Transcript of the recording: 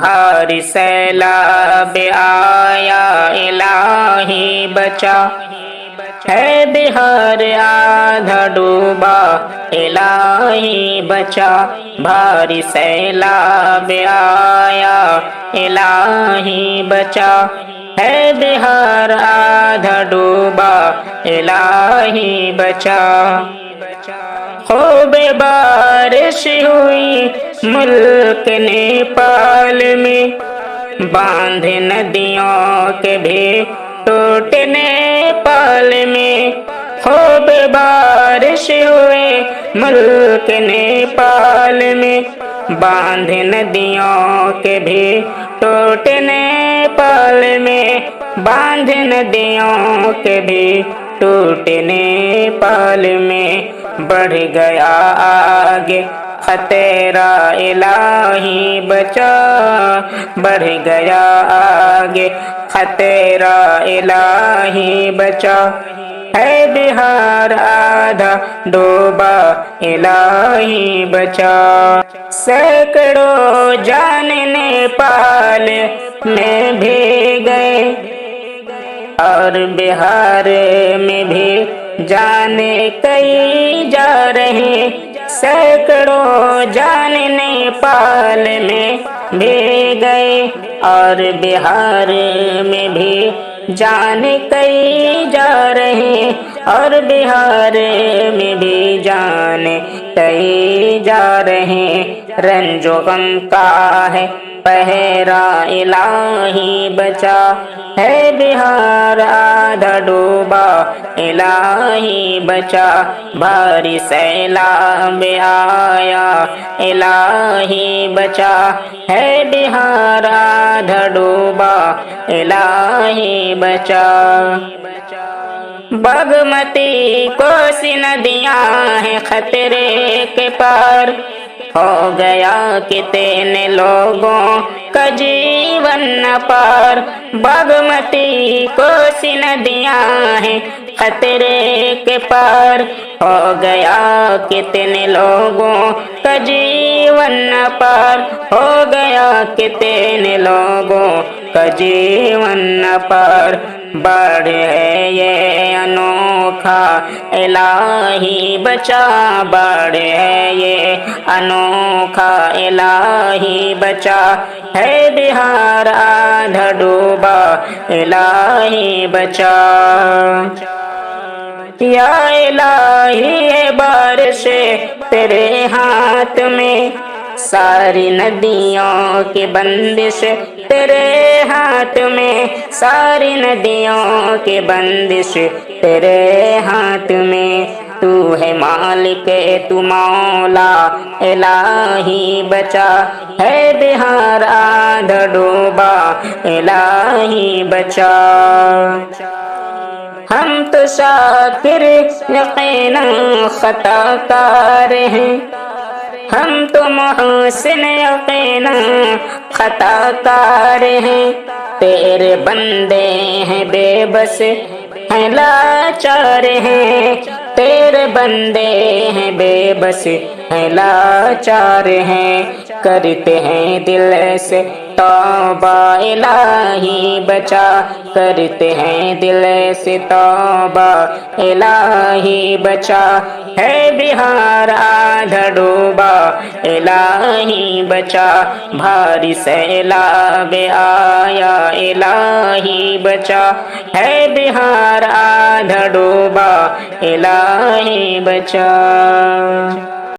بھاری سیلاب آیا الہی بچا، ہے بہار آدھا ڈوبا الہی بچا، بھاری سیلاب آیا الہی بچا، ہے بہار آدھا ڈوبا الہی بچا۔ خوب بارش ہوئی ملک نیپال میں، باندھ ندیوں کے بھی ٹوٹے نیپال میں، خوب بارش ہوئی ملک نیپال میں، باندھ ندیوں کے بھی ٹوٹے نیپال میں، باندھ ندیوں کے بھی ٹوٹے نیپال میں، بڑھ گیا آگے خطرہ الہی بچا، بڑھ گیا آگے خطرہ الہی بچا، ہے بہار آدھا ڈوبا الہی بچا۔ سینکڑوں جان نیپال میں بھی گئے، اور بہار میں بھی جانے کئی جا رہے، سینکڑوں جان نیپال میں بھی گئے، اور بہار میں بھی جانے کئی جا رہے، اور بہار میں بھی جانے کئی جا رہے، رنج و غم کا ہے پہرا الہی بچا، ہے بہار آدھا ڈوبا الہی بچا، بھاری سیلاب آیا الہی بچا، ہے بہار آدھا ڈوبا الہی بچا۔ باگمتی کوسی ندیاں ہیں خطرے کے پار، ہو گیا کتنے لوگوں کا جیون پار، باگمتی کوسی ندیاں ہیں خطرے کے پار، ہو گیا کتنے لوگوں کا جیون پار، ہو گیا کتنے لوگوں کا جیون پار، باڑھ ہے یہ انوکھا الہی بچا، باڑھ ہے یہ انوکھا الہی بچا، ہے بہار آدھا ڈوبا الہی بچا۔ یا الہی ہے بارش تیرے ہاتھ میں، ساری ندیوں کی بندش تیرے ہاتھ میں، ساری ندیوں کی بندش تیرے ہاتھ میں، تو ہے مالک تو مولا الہی بچا، ہے بہار آدھا ڈوبا الہی بچا۔ ہم تو شاکر یقیناً خطا کار ہیں، ہم تو محسن یقیناً خطا کار ہیں، تیرے بندے ہیں بے بس ہیں لاچار ہیں، تیرے بندے ہیں بے بس ہیں لاچار ہیں، کرتے ہیں دل سے توبہ الہی بچا، کرتے ہیں دل سے توبہ الہی بچا، ہے بہار آدھا ڈوبا الہی بچا، بھاری سیلاب آیا الہی بچا، ہے بہار آدھا ڈوبا الہی بچا۔